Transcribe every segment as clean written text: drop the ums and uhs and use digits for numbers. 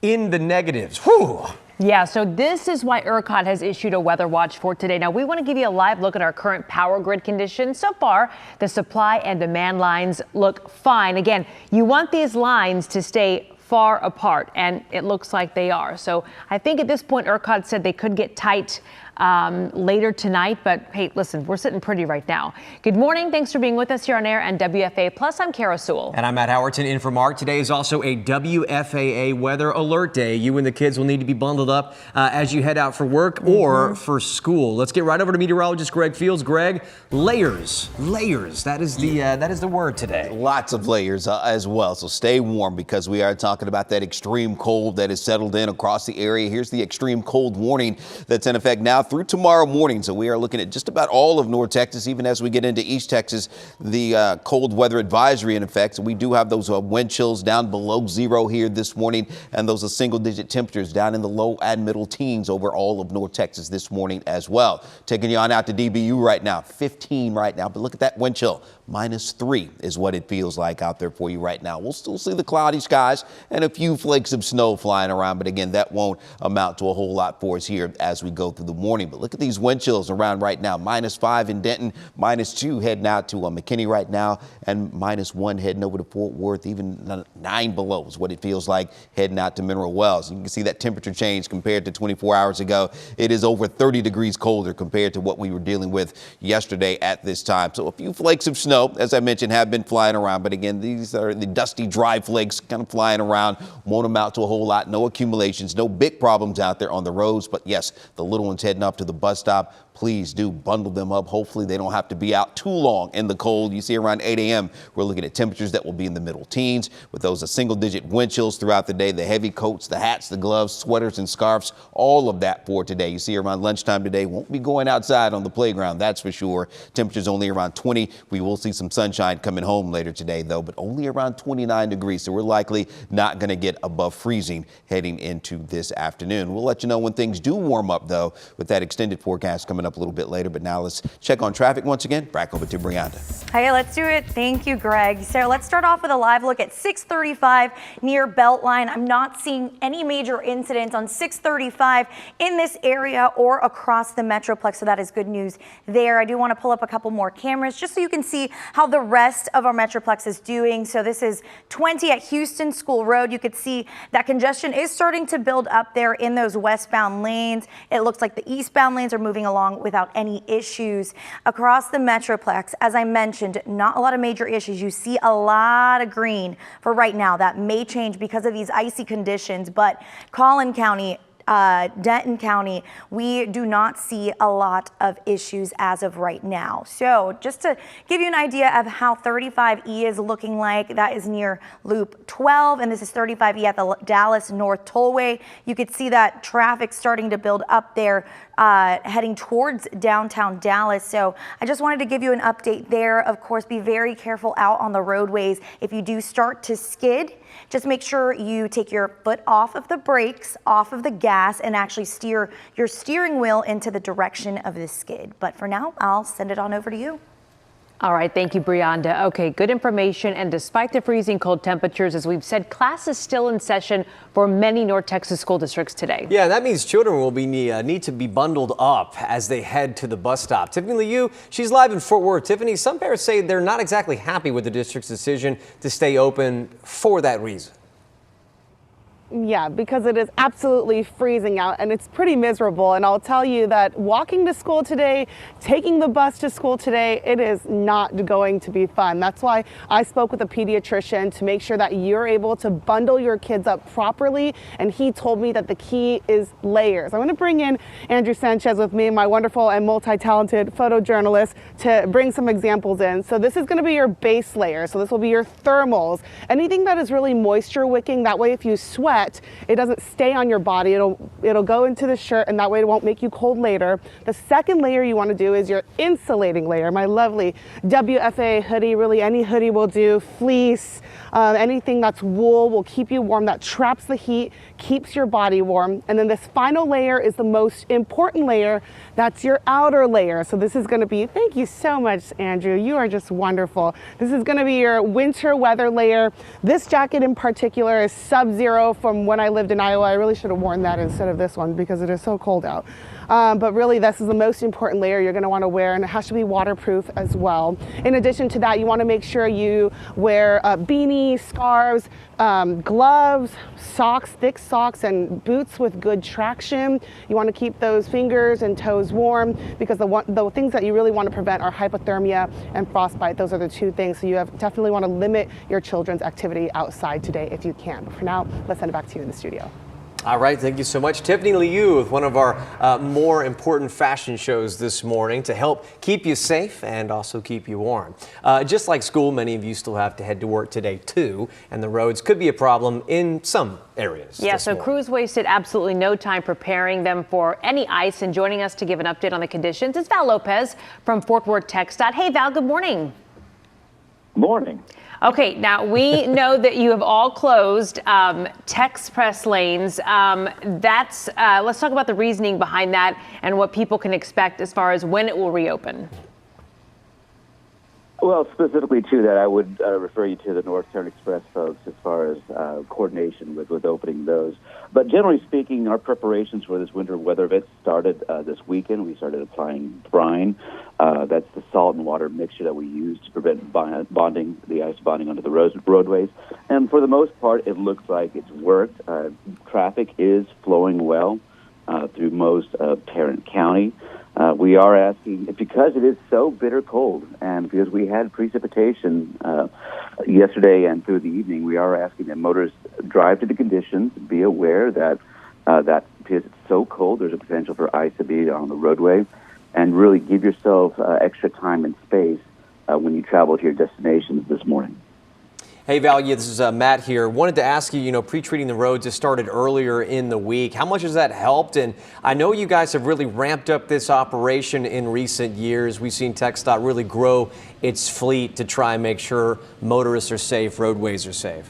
in the negatives. Whew. Yeah, so this is why ERCOT has issued a weather watch for today. Now, we want to give you a live look at our current power grid conditions. So far, the supply and demand lines look fine. Again, you want these lines to stay far apart, and it looks like they are. So I think at this point, ERCOT said they could get tight later tonight. But hey, listen, we're sitting pretty right now. Good morning. Thanks for being with us here on air and WFAA. Plus, I'm Kara Sewell. And I'm Matt Howerton in for Mark. Today is also a WFAA weather alert day. You and the kids will need to be bundled up as you head out for work or for school. Let's get right over to meteorologist Greg Fields. Greg, layers. That is the word today. Lots of layers as well. So stay warm because we are talking about that extreme cold that has settled in across the area. Here's the extreme cold warning that's in effect now through tomorrow morning. So we are looking at just about all of North Texas, even as we get into East Texas, the cold weather advisory in effect. So we do have those wind chills down below zero here this morning, and those are single digit temperatures down in the low and middle teens over all of North Texas this morning as well. Taking you on out to DBU right now, 15 right now, but look at that wind chill. -3 is what it feels like out there for you right now. We'll still see the cloudy skies and a few flakes of snow flying around, but again, that won't amount to a whole lot for us here as we go through the morning. But look at these wind chills around right now. -5 in Denton, -2 heading out to McKinney right now, and -1 heading over to Fort Worth. Even 9 below is what it feels like heading out to Mineral Wells. You can see that temperature change compared to 24 hours ago. It is over 30 degrees colder compared to what we were dealing with yesterday at this time. So a few flakes of snow, as I mentioned, have been flying around. But again, these are the dusty, dry flakes kind of flying around. Won't amount to a whole lot. No accumulations, no big problems out there on the roads. But yes, the little ones heading up to the bus stop, please do bundle them up. Hopefully they don't have to be out too long in the cold. You see around 8 a.m. we're looking at temperatures that will be in the middle teens with those single digit wind chills throughout the day. The heavy coats, the hats, the gloves, sweaters and scarves, all of that for today. You see around lunchtime today, won't be going outside on the playground, that's for sure. Temperatures only around 20. We will see some sunshine coming home later today though, but only around 29 degrees. So we're likely not going to get above freezing heading into this afternoon. We'll let you know when things do warm up though with that extended forecast coming up a little bit later. But now let's check on traffic once again. Back over to Brianda. Hey, let's do it. Thank you, Greg. So let's start off with a live look at 635 near Beltline. I'm not seeing any major incidents on 635 in this area or across the Metroplex. So that is good news there. I do want to pull up a couple more cameras just so you can see how the rest of our Metroplex is doing. So this is 20 at Houston School Road. You could see that congestion is starting to build up there in those westbound lanes. It looks like the eastbound lanes are moving along without any issues. Across the Metroplex, as I mentioned, not a lot of major issues. You see a lot of green for right now. That may change because of these icy conditions, but Collin County, Denton County, we do not see a lot of issues as of right now. So just to give you an idea of how 35E is looking like, that is near Loop 12, and this is 35E at the Dallas North Tollway. You could see that traffic starting to build up there, heading towards downtown Dallas. So I just wanted to give you an update there. Of course, be very careful out on the roadways. If you do start to skid, just make sure you take your foot off of the brakes, off of the gas, and actually steer your steering wheel into the direction of the skid. But for now, I'll send it on over to you. All right. Thank you, Brianda. Okay, good information. And despite the freezing cold temperatures, as we've said, class is still in session for many North Texas school districts today. Yeah, that means children will be need to be bundled up as they head to the bus stop. Tiffany Liu, she's live in Fort Worth. Tiffany, some parents say they're not exactly happy with the district's decision to stay open for that reason. Yeah, because it is absolutely freezing out and it's pretty miserable. And I'll tell you that walking to school today, taking the bus to school today, it is not going to be fun. That's why I spoke with a pediatrician to make sure that you're able to bundle your kids up properly. And he told me that the key is layers. I'm going to bring in Andrew Sanchez with me, my wonderful and multi-talented photojournalist, to bring some examples in. So this is going to be your base layer. So this will be your thermals, anything that is really moisture wicking. That way, if you sweat, it doesn't stay on your body. It'll go into the shirt, and that way it won't make you cold later. The second layer you want to do is your insulating layer. My lovely WFAA hoodie, really any hoodie will do, fleece, anything that's wool will keep you warm. That traps the heat, keeps your body warm. And then this final layer is the most important layer. That's your outer layer. So this is going to be, thank you so much, Andrew. You are just wonderful. This is going to be your winter weather layer. This jacket in particular is sub-zero from when I lived in Iowa. I really should have worn that instead of this one because it is so cold out. But really, this is the most important layer you're going to want to wear, and it has to be waterproof as well. In addition to that, you want to make sure you wear beanies, scarves, gloves, socks, thick socks, and boots with good traction. You want to keep those fingers and toes warm because the things that you really want to prevent are hypothermia and frostbite. Those are the two things. So you definitely want to limit your children's activity outside today if you can. But for now, let's send it back to you in the studio. All right, thank you so much. Tiffany Liu with one of our more important fashion shows this morning to help keep you safe and also keep you warm. Just like school, many of you still have to head to work today too, and the roads could be a problem in some areas. Yeah, so crews wasted absolutely no time preparing them for any ice, and joining us to give an update on the conditions is Val Lopez from Fort Worth TxDOT. Hey Val, good morning. Morning. Okay, now we know that you have all closed Express lanes. Let's talk about the reasoning behind that and what people can expect as far as when it will reopen. Well, specifically to that, I would refer you to the North Turn Express folks as far as coordination with opening those. But generally speaking, our preparations for this winter weather event started this weekend. We started applying brine. That's the salt and water mixture that we use to prevent bonding, the ice bonding onto the roadways. And for the most part, it looks like it's worked. Traffic is flowing well through most of Tarrant County. We are asking, because it is so bitter cold, and because we had precipitation yesterday and through the evening, we are asking that motorists drive to the conditions, be aware that because it's so cold, there's a potential for ice to be on the roadway, and really give yourself extra time and space when you travel to your destinations this morning. Hey Val, yeah, this is Matt here. Wanted to ask you, pre-treating the roads has started earlier in the week. How much has that helped? And I know you guys have really ramped up this operation in recent years. We've seen TxDOT really grow its fleet to try and make sure motorists are safe, roadways are safe.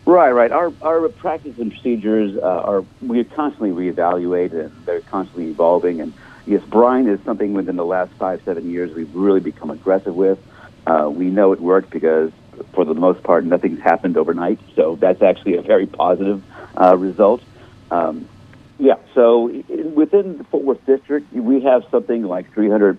Right. Our practice and procedures we constantly reevaluate, and they're constantly evolving. And yes, brine is something within the last 5-7 years we've really become aggressive with. We know it worked because, for the most part, nothing's happened overnight. So that's actually a very positive result. So within the Fort Worth District, we have something like 300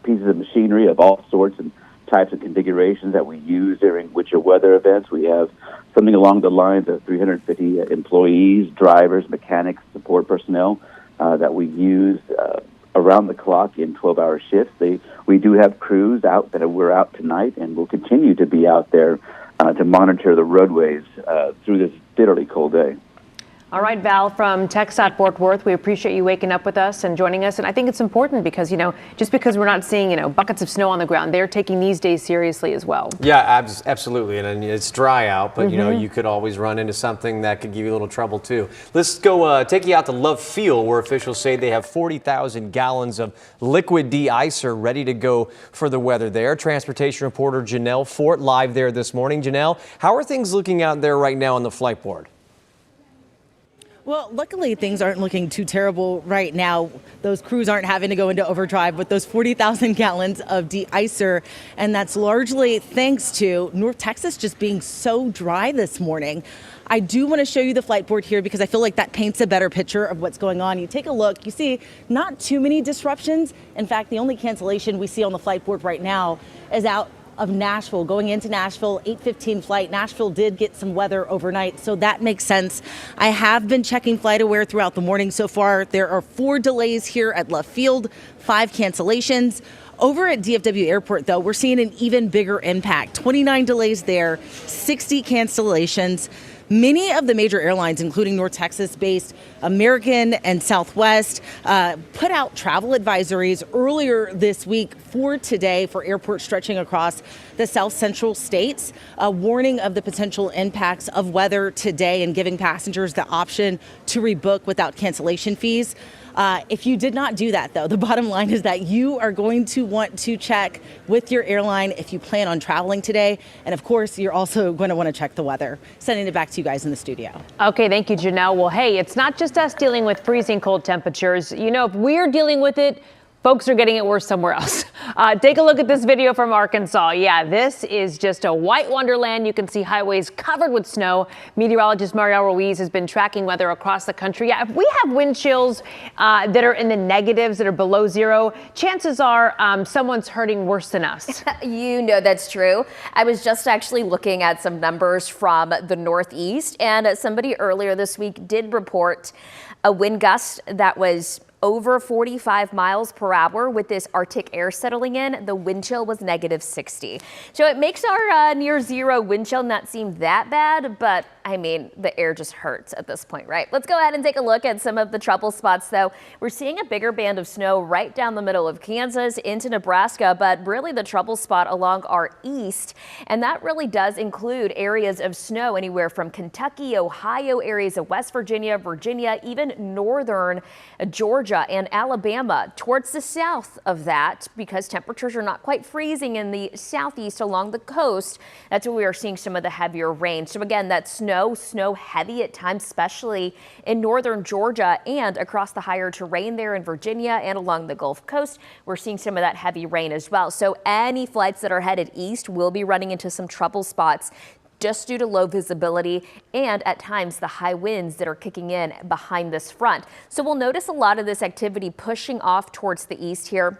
pieces of machinery of all sorts and types of configurations that we use during winter weather events. We have something along the lines of 350 employees, drivers, mechanics, support personnel that we use around the clock in 12-hour shifts. We do have crews out that we're out tonight, and we'll continue to be out there to monitor the roadways through this bitterly cold day. All right, Val from TxDOT Fort Worth, we appreciate you waking up with us and joining us. And I think it's important because, just because we're not seeing, buckets of snow on the ground, they're taking these days seriously as well. Yeah, absolutely. And it's dry out, but, you could always run into something that could give you a little trouble, too. Let's go take you out to Love Field, where officials say they have 40,000 gallons of liquid de-icer ready to go for the weather there. Transportation reporter Janelle Fort live there this morning. Janelle, how are things looking out there right now on the flight board? Well, luckily, things aren't looking too terrible right now. Those crews aren't having to go into overdrive with those 40,000 gallons of de-icer, and that's largely thanks to North Texas just being so dry this morning. I do want to show you the flight board here because I feel like that paints a better picture of what's going on. You take a look, you see not too many disruptions. In fact, the only cancellation we see on the flight board right now is out of Nashville, going into Nashville, 8:15 flight. Nashville did get some weather overnight, so that makes sense. I have been checking FlightAware throughout the morning so far. There are 4 delays here at Love Field, 5 cancellations. Over at DFW Airport, though, we're seeing an even bigger impact. 29 delays there, 60 cancellations. Many of the major airlines, including North Texas-based American and Southwest, put out travel advisories earlier this week for today for airports stretching across the South Central states, a warning of the potential impacts of weather today and giving passengers the option to rebook without cancellation fees. If you did not do that, though, the bottom line is that you are going to want to check with your airline if you plan on traveling today. And of course, you're also going to want to check the weather. Sending it back to you guys in the studio. Okay, thank you, Janelle. Well, hey, it's not just us dealing with freezing cold temperatures. If we're dealing with it, Folks are getting it worse somewhere else. Take a look at this video from Arkansas. Yeah, this is just a white wonderland. You can see highways covered with snow. Meteorologist Mariel Ruiz has been tracking weather across the country. Yeah, if we have wind chills that are in the negatives, that are below zero, chances are someone's hurting worse than us. You know that's true. I was just actually looking at some numbers from the Northeast, and somebody earlier this week did report a wind gust that was over 45 miles per hour. With this Arctic air settling in, the wind chill was -60. So it makes our near zero wind chill not seem that bad, but I mean, the air just hurts at this point, right? Let's go ahead and take a look at some of the trouble spots, though. We're seeing a bigger band of snow right down the middle of Kansas into Nebraska, but really the trouble spot along our east, and that really does include areas of snow anywhere from Kentucky, Ohio, areas of West Virginia, even northern Georgia and Alabama. Towards the south of that, because temperatures are not quite freezing in the southeast along the coast, that's where we are seeing some of the heavier rain. So again, that snow heavy at times, especially in northern Georgia and across the higher terrain there in Virginia and along the Gulf Coast. We're seeing some of that heavy rain as well. So any flights that are headed east will be running into some trouble spots just due to low visibility and at times the high winds that are kicking in behind this front. So we'll notice a lot of this activity pushing off towards the east here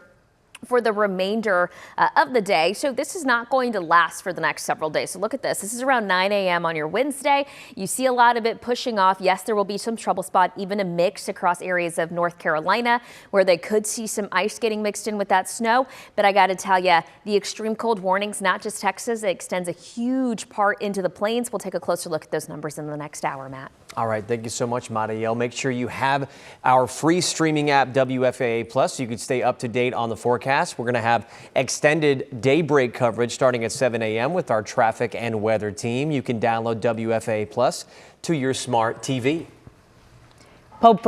for the remainder of the day. So this is not going to last for the next several days. So look at this. This is around 9 a.m. on your Wednesday. You see a lot of it pushing off. Yes, there will be some trouble spot, even a mix across areas of North Carolina where they could see some ice getting mixed in with that snow. But I got to tell you, the extreme cold warnings, not just Texas, it extends a huge part into the plains. We'll take a closer look at those numbers in the next hour, Matt. All right, thank you so much, Mariel. Make sure you have our free streaming app, WFAA Plus, so you can stay up to date on the forecast. We're going to have extended daybreak coverage starting at 7 a.m. with our traffic and weather team. You can download WFAA Plus to your smart TV. Pope